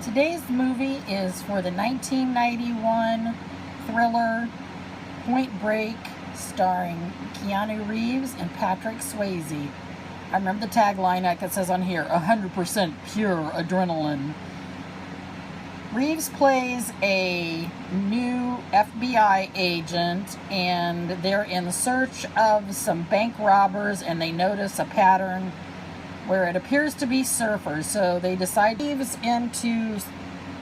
Today's movie is for the 1991 thriller Point Break, starring Keanu Reeves and Patrick Swayze. I remember the tagline that says on here, 100% pure adrenaline. Reeves plays a new FBI agent, and they're in search of some bank robbers, and they notice a pattern where it appears to be surfers, so they decide to Reeves in to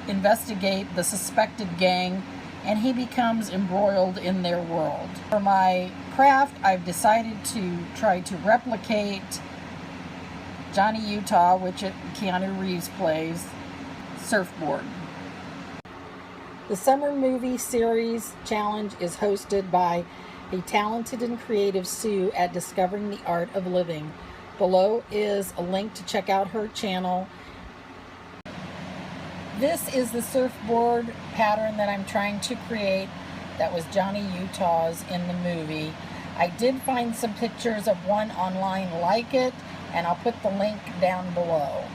investigate the suspected gang, and he becomes embroiled in their world. For my craft, I've decided to try to replicate Johnny Utah, which Keanu Reeves plays, surfboard. The Summer Movie Series Challenge is hosted by a talented and creative Sue at Discovering the Art of Living. Below is a link to check out her channel. This is the surfboard pattern that I'm trying to create that was Johnny Utah's in the movie. I did find some pictures of one online like it, and I'll put the link down below.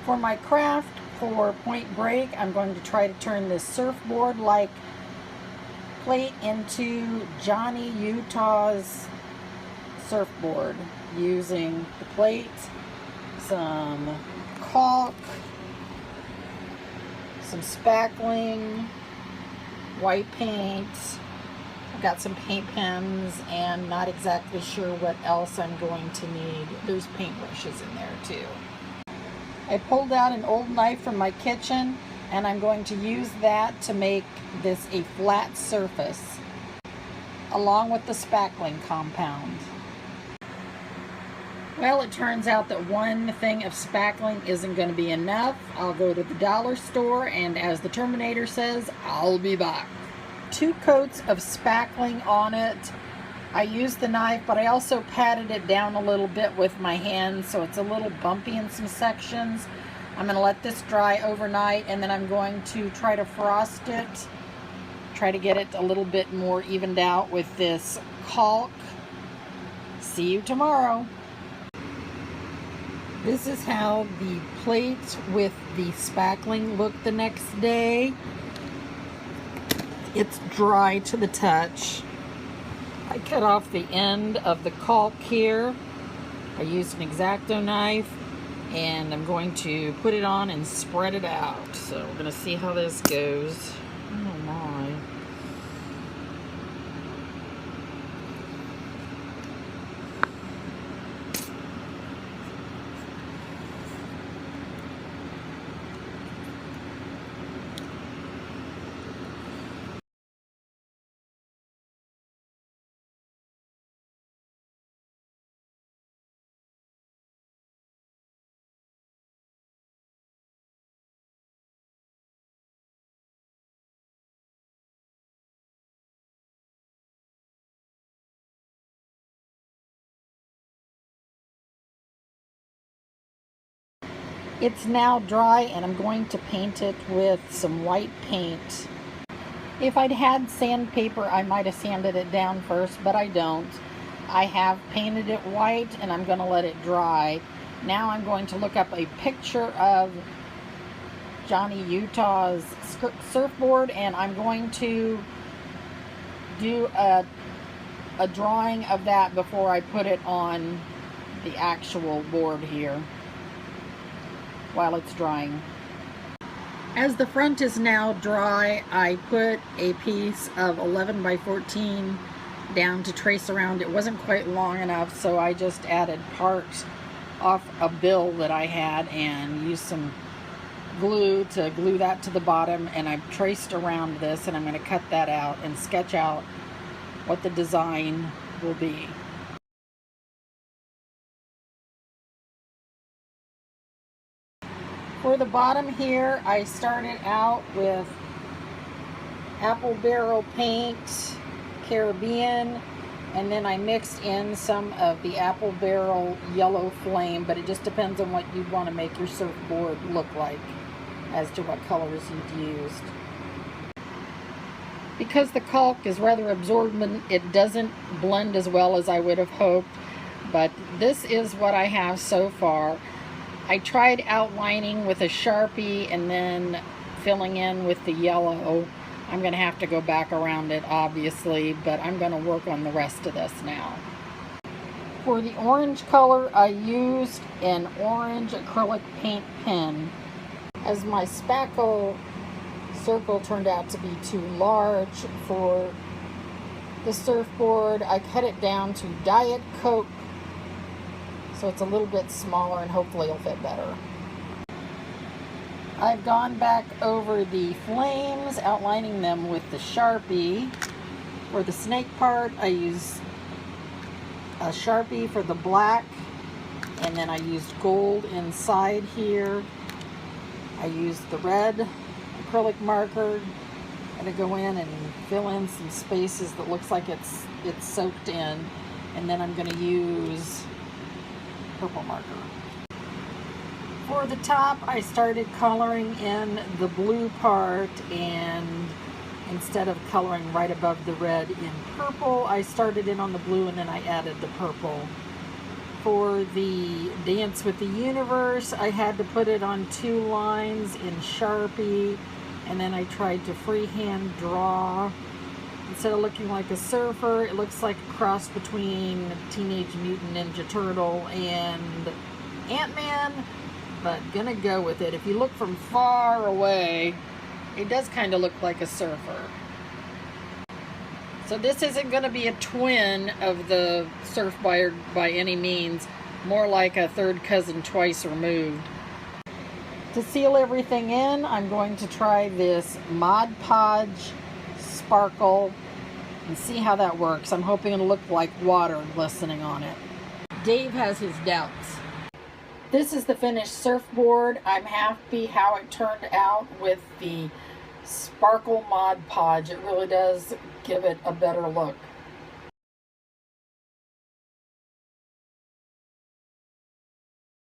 For my craft for Point Break, I'm going to try to turn this surfboard-like plate into Johnny Utah's surfboard using the plate, some caulk, some spackling, white paint. I've got some paint pens and not exactly sure what else I'm going to need. There's paintbrushes in there too. I pulled out an old knife from my kitchen, and I'm going to use that to make this a flat surface along with the spackling compound. Well, it turns out that one thing of spackling isn't going to be enough. I'll go to the dollar store, and as the Terminator says, I'll be back. 2 coats of spackling on it. I used the knife, but I also patted it down a little bit with my hands, so it's a little bumpy in some sections. I'm going to let this dry overnight, and then I'm going to try to frost it. Try to get it a little bit more evened out with this caulk. See you tomorrow. This is how the plate with the spackling looked the next day. It's dry to the touch. I cut off the end of the caulk here. I used an X-Acto knife, and I'm going to put it on and spread it out. So we're going to see how this goes. Oh my. It's now dry, and I'm going to paint it with some white paint. If I'd had sandpaper, I might have sanded it down first, but I don't. I have painted it white, and I'm going to let it dry. Now I'm going to look up a picture of Johnny Utah's surfboard, and I'm going to do a drawing of that before I put it on the actual board here while it's drying. As the front is now dry, I put a piece of 11 by 14 down to trace around. It wasn't quite long enough, so I just added parts off a bill that I had and used some glue to glue that to the bottom, and I've traced around this, and I'm going to cut that out and sketch out what the design will be. For the bottom here, I started out with apple barrel paint, Caribbean, and then I mixed in some of the apple barrel yellow flame, but it just depends on what you'd want to make your surfboard look like as to what colors you've used. Because the caulk is rather absorbent, it doesn't blend as well as I would have hoped, but this is what I have so far. I tried outlining with a Sharpie and then filling in with the yellow. I'm going to have to go back around it, obviously, but I'm going to work on the rest of this now. For the orange color, I used an orange acrylic paint pen. As my spackle circle turned out to be too large for the surfboard, I cut it down to Diet Coke so it's a little bit smaller and hopefully it'll fit better. I've gone back over the flames, outlining them with the Sharpie. For the snake part, I use a Sharpie for the black, and then I used gold inside here. I used the red acrylic marker. I'm going to go in and fill in some spaces that looks like it's soaked in, and then I'm going to use purple marker. For the top, I started coloring in the blue part, and instead of coloring right above the red in purple, I started in on the blue and then I added the purple. For the Dance with the Universe, I had to put it on 2 lines in Sharpie, and then I tried to freehand draw. Instead of looking like a surfer, it looks like a cross between Teenage Mutant Ninja Turtle and Ant-Man, but gonna go with it. If you look from far away, it does kind of look like a surfer. So this isn't going to be a twin of the surfboard by any means, more like a third cousin twice removed. To seal everything in, I'm going to try this Mod Podge sparkle and see how that works. I'm hoping it'll look like water glistening on it. Dave has his doubts. This is the finished surfboard. I'm happy how it turned out with the Sparkle Mod Podge. It really does give it a better look.